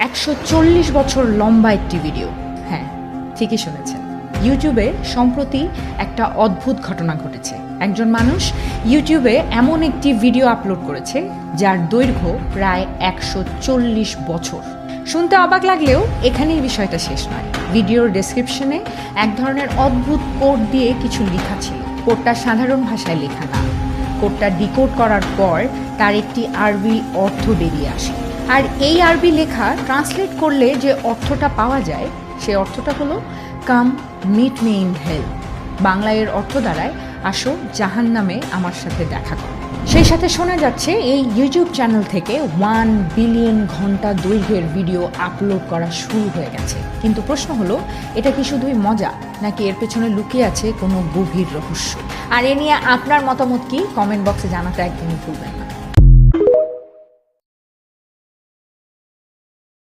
140 বছর লম্বা একটি ভিডিও। হ্যাঁ, ঠিকই শুনেছেন। ইউটিউবে সম্প্রতি একটা অদ্ভুত ঘটনা ঘটেছে। একজন মানুষ ইউটিউবে এমন একটি ভিডিও আপলোড করেছে যার দৈর্ঘ্য প্রায় 140 বছর। শুনতে অবাক লাগলেও এখানেই বিষয়টা শেষ নয়। ভিডিওর ডেসক্রিপশনে এক ধরনের অদ্ভুত কোড দিয়ে কিছু লেখা ছিল। কোডটা সাধারণ ভাষায় লেখা না। কোডটা ডিকোড করার পর তার একটি আরবি অর্থ বেরিয়ে আসে। আর এই আরবি লেখা ট্রান্সলেট করলে যে অর্থটা পাওয়া যায় সেই অর্থটা হলো কাম মিট মি ইন হেল। বাংলায় এর অর্থ দাঁড়ায় আসো জাহান্নামে আমার সাথে দেখা করো। সেই সাথে শোনা যাচ্ছে এই ইউটিউব চ্যানেল থেকে 1 বিলিয়ন ঘন্টা দৈর্ঘ্যের ভিডিও আপলোড করা শুরু হয়ে গেছে। কিন্তু প্রশ্ন হলো, এটা কি শুধুই মজা নাকি এর পেছনে লুকিয়ে আছে কোনো গভীর রহস্য? আর এ নিয়ে আপনার মতামত কি কমেন্ট বক্সে জানাতে একদমই ভুলবেন না।